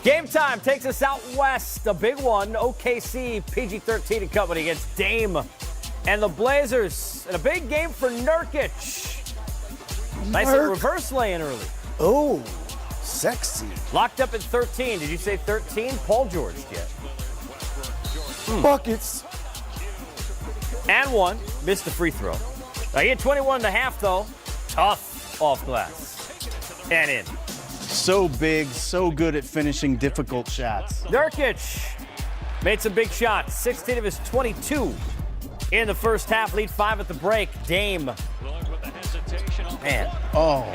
Game time takes us out west. A big one. OKC, PG-13 and company against Dame and the Blazers. And a big game for Nurkic. Nice little reverse lay-in early. Oh, sexy. Locked up at 13. Did you say 13? Paul George yet. Buckets. And one. Missed the free throw. He had 21 and a half, though. Tough off glass. And in. So big, so good at finishing difficult shots. Nurkic made some big shots. 16 of his 22 in the first half. Lead 5 at the break. Dame. Man. Oh.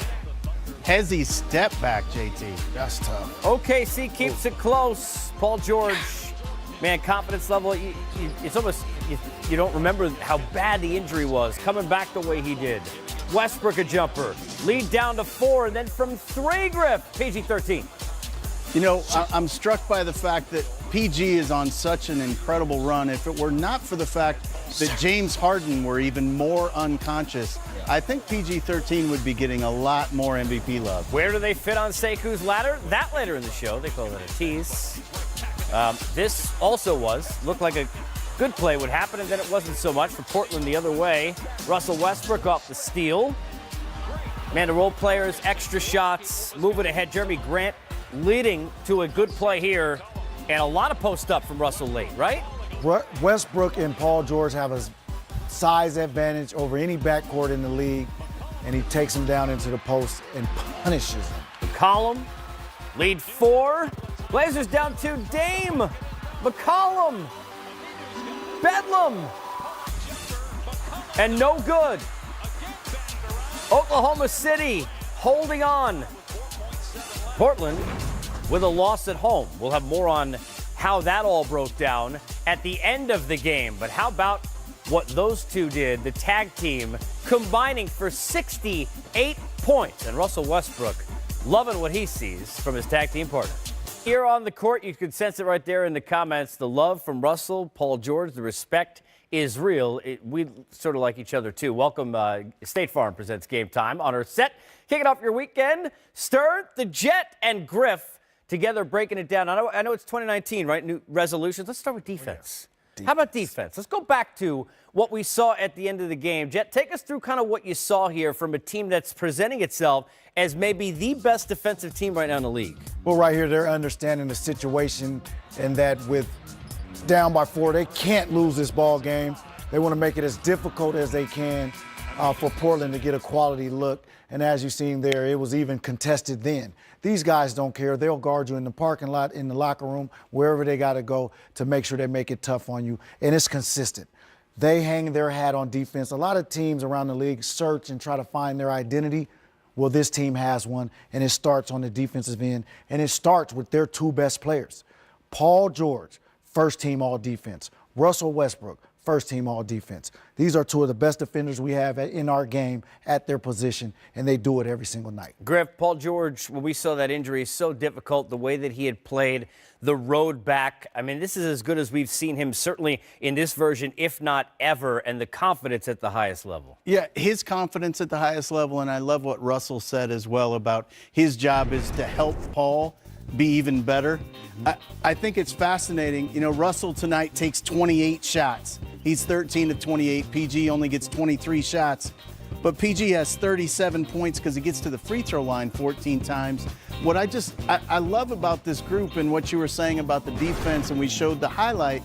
Hezzy step back, JT. That's tough. OKC keeps it close. Paul George, man, confidence level, it's almost, you don't remember how bad the injury was, coming back the way he did. Westbrook a jumper, lead down to 4, and then from 3, Griff, PG-13. You know, I'm struck by the fact that PG is on such an incredible run. If it were not for the fact that James Harden were even more unconscious, I think PG-13 would be getting a lot more MVP love. Where do they fit on Seku's ladder? That later in the show. They call it a tease. This also looked like a good play would happen, and then it wasn't so much for Portland the other way. Russell Westbrook off the steal. Man, the role players, extra shots, moving ahead. Jeremy Grant leading to a good play here, and a lot of post up from Russell late, right? Westbrook and Paul George have a size advantage over any backcourt in the league, and he takes them down into the post and punishes them. McCollum, lead 4. Blazers down 2. Dame, McCollum, Bedlam, and no good. Oklahoma City holding on. Portland with a loss at home. We'll have more on how that all broke down at the end of the game. But how about what those two did, the tag team, combining for 68 points. And Russell Westbrook loving what he sees from his tag team partner. Here on the court, you can sense it right there in the comments. The love from Russell, Paul George, the respect is real. We sort of like each other, too. Welcome. State Farm presents Game Time on our set. Kicking off your weekend, Stern, the Jet, and Griff together breaking it down. I know it's 2019, right? New resolutions. Let's start with defense. How about defense? Let's go back to what we saw at the end of the game. Jet, take us through kind of what you saw here from a team that's presenting itself as maybe the best defensive team right now in the league. Well, right here, they're understanding the situation and that with down by 4, they can't lose this ball game. They want to make it as difficult as they can for Portland to get a quality look. And as you've seen there, it was even contested then. These guys don't care. They'll guard you in the parking lot, in the locker room, wherever they got to go to make sure they make it tough on you. And it's consistent. They hang their hat on defense. A lot of teams around the league search and try to find their identity. Well, this team has one, and it starts on the defensive end, and it starts with their 2 best players. Paul George, first team all defense. Russell Westbrook, first team all defense. These are 2 of the best defenders we have in our game at their position, and they do it every single night. Griff, Paul George, when we saw that injury, so difficult, the way that he had played, the road back. I mean, this is as good as we've seen him, certainly in this version, if not ever, and the confidence at the highest level. Yeah, his confidence at the highest level, and I love what Russell said as well about his job is to help Paul be even better. I think it's fascinating. You know, Russell tonight takes 28 shots. He's 13 of 28. PG only gets 23 shots. But PG has 37 points because he gets to the free throw line 14 times. What I love about this group and what you were saying about the defense, and we showed the highlight,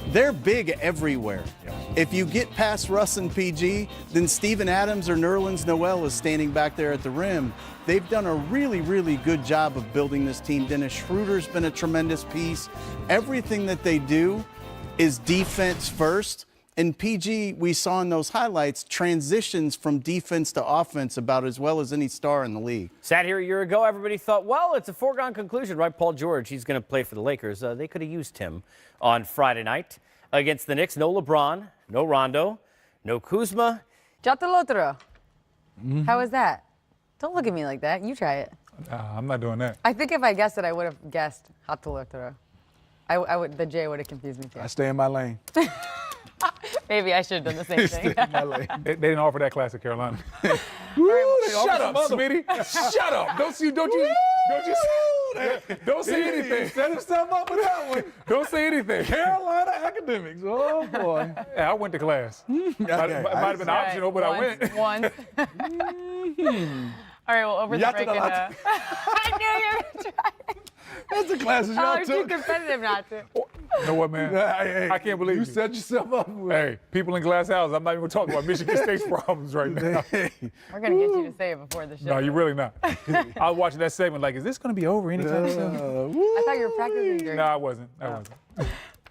they're big everywhere. If you get past Russ and PG, then Steven Adams or Nerlens Noel is standing back there at the rim. They've done a really, really good job of building this team. Dennis Schroeder's been a tremendous piece. Everything that they do is defense first. And PG, we saw in those highlights, transitions from defense to offense about as well as any star in the league. Sat here a year ago, everybody thought, well, it's a foregone conclusion, right? Paul George, he's going to play for the Lakers. They could have used him on Friday night against the Knicks. No LeBron, no Rondo, no Kuzma. Jatolotro. How was that? Don't look at me like that. You try it. I'm not doing that. I think if I guessed it, I would have guessed Jatolotro. The J would have confused me too. I stay in my lane. Maybe I should have done the same thing. They didn't offer that class at Carolina. Woo, Shut up, Smitty. Shut up. Don't you Don't say anything. Set himself up with that one. Don't say anything. Carolina Academics. Oh, boy. Yeah, I went to class. Might have been optional, but I went. Once. All right, well, over the break. I knew you were going to try it. That's the classes Oh, y'all I'm too took. competitive not to. You know what, man? Hey, I can't believe you set yourself up with Hey, people in glass houses, I'm not even talking about Michigan State's problems right now. We're going to get you to say it before the show. No, you're really not. I was watching that segment like, is this going to be over anytime soon? I thought you were practicing during No, I wasn't.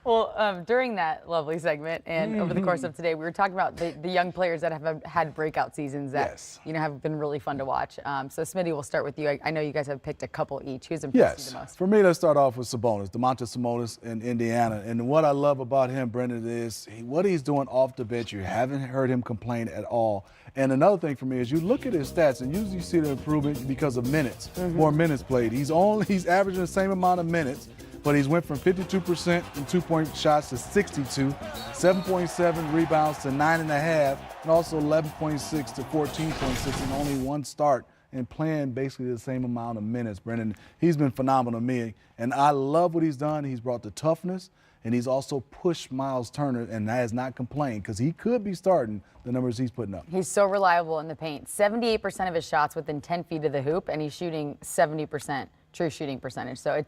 Well, during that lovely segment and over the course of today, we were talking about the young players that have had breakout seasons that have been really fun to watch. So, Smitty, we'll start with you. I know you guys have picked a couple each. Who's impressed you the most? For me, let's start off with Domantas Sabonis in Indiana. And what I love about him, Brendan, is what he's doing off the bench. You haven't heard him complain at all. And another thing for me is you look at his stats, and usually you see the improvement because of minutes, more minutes played. He's averaging the same amount of minutes, but he's went from 52% in two-point shots to 62, 7.7 rebounds to 9.5, and also 11.6 to 14.6 in only one start, and playing basically the same amount of minutes. Brendan, he's been phenomenal to me, and I love what he's done. He's brought the toughness, and he's also pushed Miles Turner and has not complained because he could be starting the numbers he's putting up. He's so reliable in the paint. 78% of his shots within 10 feet of the hoop, and he's shooting 70% true shooting percentage. So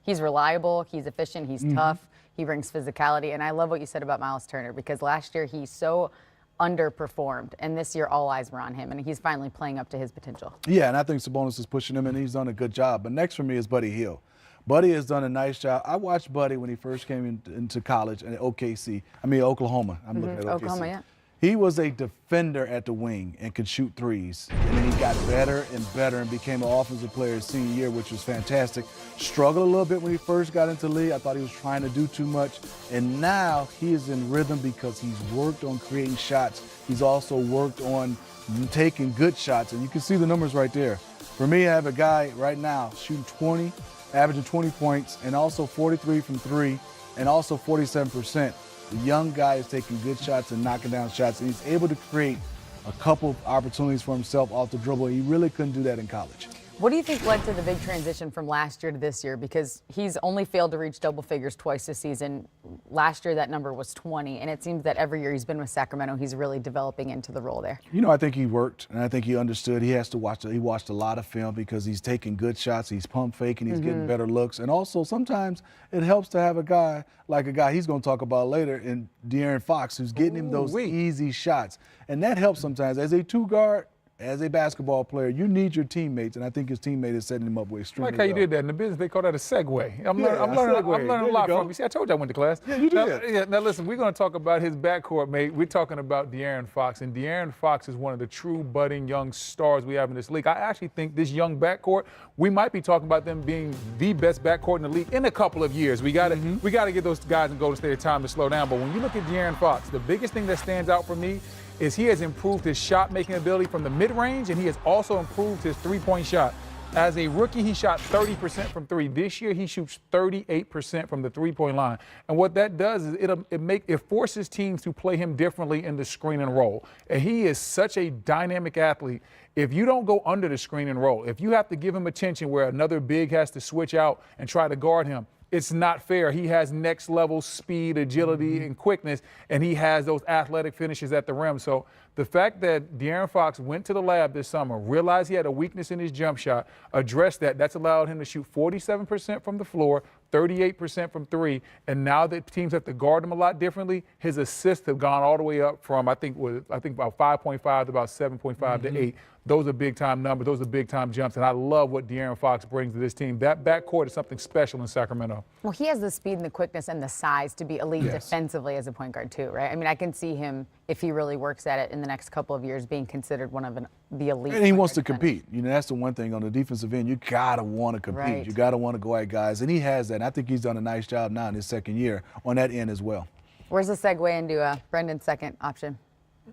he's reliable, he's efficient, he's tough, he brings physicality. And I love what you said about Miles Turner because last year he so underperformed, and this year all eyes were on him, and he's finally playing up to his potential. Yeah, and I think Sabonis is pushing him, and he's done a good job. But next for me is Buddy Hield. Buddy has done a nice job. I watched Buddy when he first came into college at Oklahoma. I'm looking at OKC. Oklahoma, yeah. He was a defender at the wing and could shoot threes. And then he got better and better and became an offensive player his senior year, which was fantastic. Struggled a little bit when he first got into the league. I thought he was trying to do too much. And now he is in rhythm because he's worked on creating shots. He's also worked on taking good shots. And you can see the numbers right there. For me, I have a guy right now shooting 20, averaging 20 points, and also 43 from three, and also 47%. The young guy is taking good shots and knocking down shots, and he's able to create a couple of opportunities for himself off the dribble. He really couldn't do that in college. What do you think led to the big transition from last year to this year? Because he's only failed to reach double figures twice this season. Last year, that number was 20, and it seems that every year he's been with Sacramento, he's really developing into the role there. You know, I think he worked, and I think he understood. He watched a lot of film because he's taking good shots, he's pump faking, he's getting better looks, and also sometimes it helps to have a guy he's going to talk about later in De'Aaron Fox, who's getting him those easy shots, and that helps sometimes as a two-guard. As a basketball player, you need your teammates, and I think his teammate is setting him up with extremely Like how you well. did that in the business, they call that a segue. I'm learning a lot from you. See, I told you I went to class. Yeah, you did. Now listen, we're going to talk about his backcourt, mate. We're talking about De'Aaron Fox, and De'Aaron Fox is one of the true budding young stars we have in this league. I actually think this young backcourt, we might be talking about them being the best backcourt in the league in a couple of years. We got to give those guys in Golden State time to slow down. But when you look at De'Aaron Fox, the biggest thing that stands out for me is he has improved his shot-making ability from the mid-range, and he has also improved his three-point shot. As a rookie, he shot 30% from three. This year, he shoots 38% from the three-point line. And what that does is it forces teams to play him differently in the screen and roll. And he is such a dynamic athlete. If you don't go under the screen and roll, if you have to give him attention where another big has to switch out and try to guard him, it's not fair. He has next level speed, agility, and quickness, and he has those athletic finishes at the rim. So the fact that De'Aaron Fox went to the lab this summer, realized he had a weakness in his jump shot, addressed that's allowed him to shoot 47% from the floor, 38% from three, and now that teams have to guard him a lot differently, his assists have gone all the way up from I think about 5.5 to about 7.5 to 8. Those are big-time numbers. Those are big-time jumps, and I love what De'Aaron Fox brings to this team. That backcourt is something special in Sacramento. Well, he has the speed and the quickness and the size to be elite defensively as a point guard too, right? I mean, I can see him, if he really works at it in the next couple of years, being considered one of the elite. And he wants to compete. You know, that's the one thing on the defensive end. You got to want to compete. Right. You got to want to go at guys, and he has that. And I think he's done a nice job now in his second year on that end as well. Where's the segue into Brendan's second option?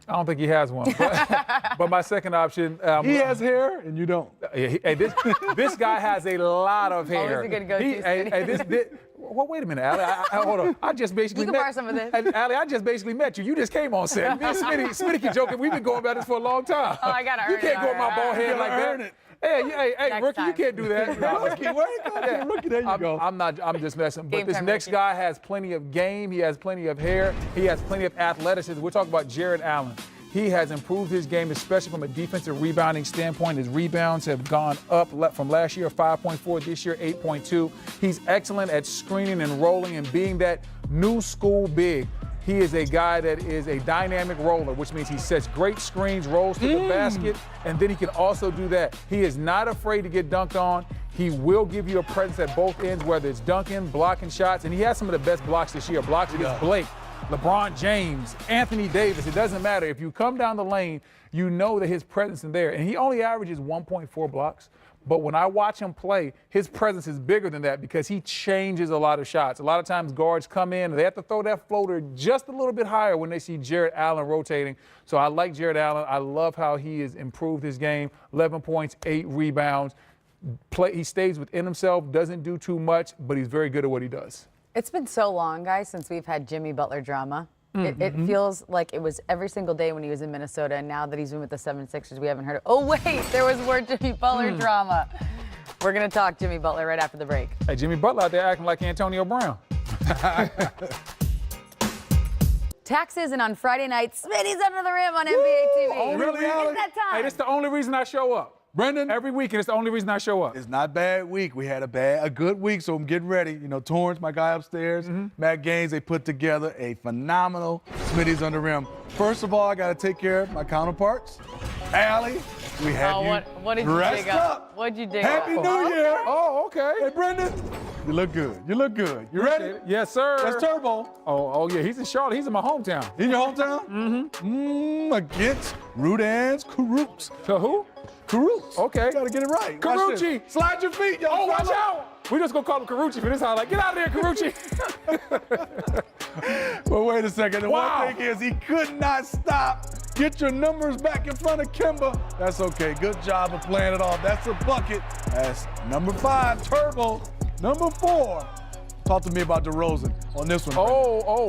I don't think he has one. But my second option. He has hair, and you don't. Hey, this guy has a lot of hair. Always a good go-to. Well, wait a minute, Allie. Hold on. I just basically You can borrow some of this. Allie, I just basically met you. You just came on set. Me and Smitty keep joking. We've been going about this for a long time. Oh, I got to earn You it. can't go on my bald head like that. Hey, Next rookie, you time. can't do that. Rookie, where you go to? Rookie, there you go. I'm just messing. But this GameTime next rookie. guy has plenty of game. He has plenty of hair. He has plenty of athleticism. We're talking about Jared Allen. He has improved his game, especially from a defensive rebounding standpoint. His rebounds have gone up from last year, 5.4, this year, 8.2. He's excellent at screening and rolling and being that new school big. He is a guy that is a dynamic roller, which means he sets great screens, rolls to the basket, and then he can also do that. He is not afraid to get dunked on. He will give you a presence at both ends, whether it's dunking, blocking shots, and he has some of the best blocks this year. Blocks against Blake, LeBron James, Anthony Davis. It doesn't matter. If you come down the lane, you know that his presence is there. And he only averages 1.4 blocks. But when I watch him play, his presence is bigger than that because he changes a lot of shots. A lot of times guards come in and they have to throw that floater just a little bit higher when they see Jared Allen rotating. So I like Jared Allen. I love how he has improved his game. 11 points, 8 rebounds. He stays within himself, doesn't do too much, but he's very good at what he does. It's been so long, guys, since we've had Jimmy Butler drama. It feels like it was every single day when he was in Minnesota, and now that he's been with the 76ers, we haven't heard it. Oh, wait, there was more Jimmy Butler drama. We're going to talk Jimmy Butler right after the break. Hey, Jimmy Butler out there acting like Antonio Brown. Taxes, and on Friday night, Smitty's Under the Rim on NBA TV. Really, It's Alex? that time. Hey, this is the only reason I show up. Brendan, Every weekend, it's the only reason I show up. it's not a bad week. We had a good week, so I'm getting ready. You know, Torrance, my guy upstairs, Matt Gaines, they put together a phenomenal Smitty's on the Rim. First of all, I got to take care of my counterparts. Allie, we have you what did you dressed dig up? up. What'd you dig Happy up? New Year. Oh, okay. Hey, Brendan, you look good. You look good. You ready? Yes, sir. That's Turbo. Oh, yeah, he's in Charlotte. He's in my hometown. In your hometown? Against Rudans Karooks. So who? Karooks. Okay. Gotta get it right. Watch Karuchi. this. Slide your feet, young Oh, watch fella. out. We just gonna call him Karuchi for this highlight. Get out of there, Karuchi. But wait a second. The Wow. one thing is he could not stop. Get your numbers back in front of Kimba. That's okay. Good job of playing it off. That's a bucket. That's number 5, Turbo. Number 4. Talk to me about DeRozan on this one.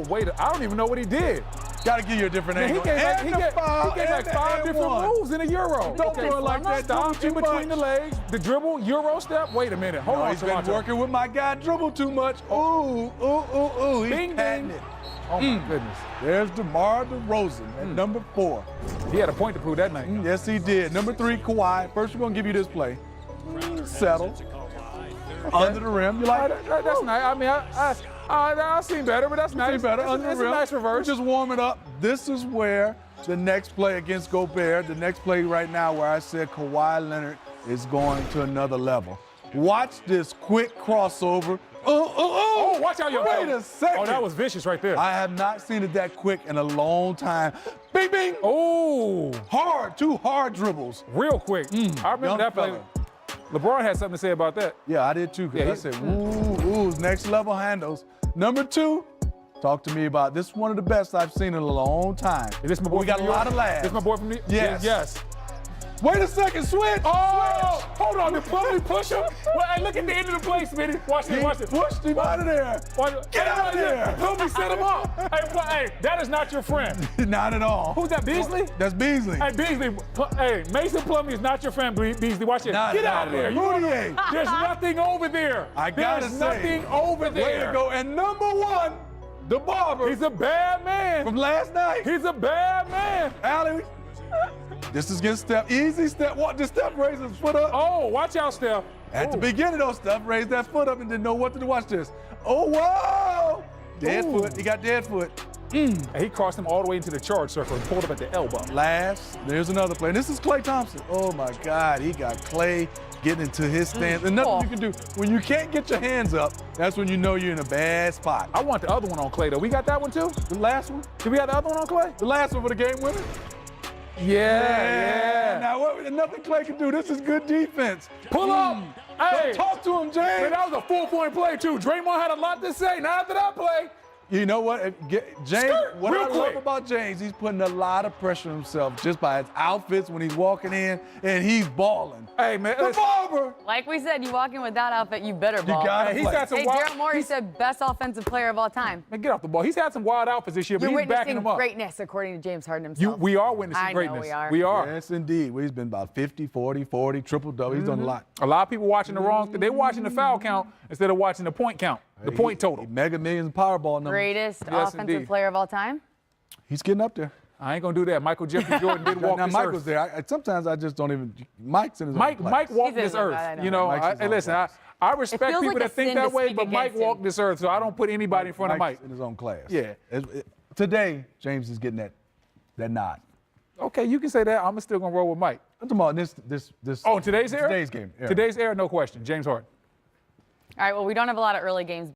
Wait. I don't even know what he did. Got to give you a different Man, he angle. gave like, And he the gave, foul, he gave like and 5 and different one. moves in a Euro. Don't do it like that. Stop Dribble in too between much. the legs, the dribble, Euro step. Wait a minute. Hold No, on, he's been Toronto. working with my guy. Dribble too much. Ooh. He's Bing, patting bing. it. Oh, my goodness. There's DeMar DeRozan at number 4. He had a point to prove that night. Yes, he did. Number 3, Kawhi. First, we're going to give you this play. Settle. Under the rim. You like it? That's nice. I mean, I've seen better, but that's nice. See better. That's, Under that's the a rim. nice reverse. Just warm it up. This is where the next play against Gobert, the next play right now where I said Kawhi Leonard is going to another level. Watch this quick crossover. Oh, watch out, your Wait a second. Oh, that was vicious right there. I have not seen it that quick in a long time. Bing, bing. Oh, Hard, 2 hard dribbles. real quick. I remember young that play. fella. LeBron had something to say about that. Yeah, I did too, because Yeah, I said, ooh, next level handles. Number 2, talk to me about this. Is one of the best I've seen in a long time. Is this my boy We got from a New lot York? of laughs. This my boy from New York? Yes. Yes. Wait a second, switch. Oh, hold on. Did Plumlee push him? Well, hey, look at the end of the play, Smitty. Watch this, watch He this. pushed him out of there. Get out of there. Plumlee set him up. Hey, that is not your friend. Not at all. Who's that, Beasley? That's Beasley. Hey, Beasley. Hey, Mason Plumlee is not your friend, Beasley. Watch this. Not Get at out of all. there. Rudier. There's nothing over there. I gotta There's say, nothing over Way there. to go. And number 1, the barber He's a bad man. from last night. He's a bad man. Allie, this is against Steph. Easy Steph. What? Did Steph raise his foot up? Oh, watch out, Steph. At the Ooh. beginning, though, Steph raised that foot up and didn't know what to do. Watch this. Oh, whoa! Dead Ooh. foot. He got dead foot. And he crossed him all the way into the charge circle and pulled him at the elbow. Last, there's another play. And this is Klay Thompson. Oh, my God. He got Klay getting into his stance. And nothing you can do. When you can't get your hands up, that's when you know you're in a bad spot. I want the other one on Clay, though. We got that one, too? The last one? Did we have the other one on Clay? The last one for the game winner? Yeah. Now, nothing Klay can do. This is good defense. Pull up. Hey. Talk to him, Man, James. that was a 4-point play, too. Draymond had a lot to say. Not after that play. You know what? James, what real I love quick. about James, he's putting a lot of pressure on himself just by his outfits when he's walking in, and he's balling. Hey, man. The barber. Like we said, you walk in with that outfit, you better ball. gotta He's play. had some Hey, wild. Daryl Morey said best offensive player of all time. Man, get off the ball. He's had some wild outfits this year, but You're he's backing witnessing them up. greatness, according to James Harden himself. We are witnessing I know greatness. we are. We are. Yes, indeed. Well, he's been about 50, 40, 40, triple-double. He's done a lot. A lot of people watching the wrong thing. They're watching the foul count instead of watching the point count, the point total. Mega Millions Powerball numbers. Greatest Yes, offensive indeed. player of all time. He's getting up there. I ain't gonna do that. Michael Jeffrey Jordan did walk Now, this Mike earth. was there. Sometimes I just don't even. Mike's in his Mike own class. walked He's in this his own earth. class, I know. You know, Mike's in his I, own listen, class. I respect feels people like that a think sin to that way, speak but Mike against him. walked this earth, so I don't put anybody in front of Mike. in his own class. Yeah. Today, James is getting that nod. Okay, you can say that. I'm still gonna roll with Mike. I'm talking about this. Oh, today's era? Today's game. Yeah. Today's era, no question. James Harden. All right, well, we don't have a lot of early games.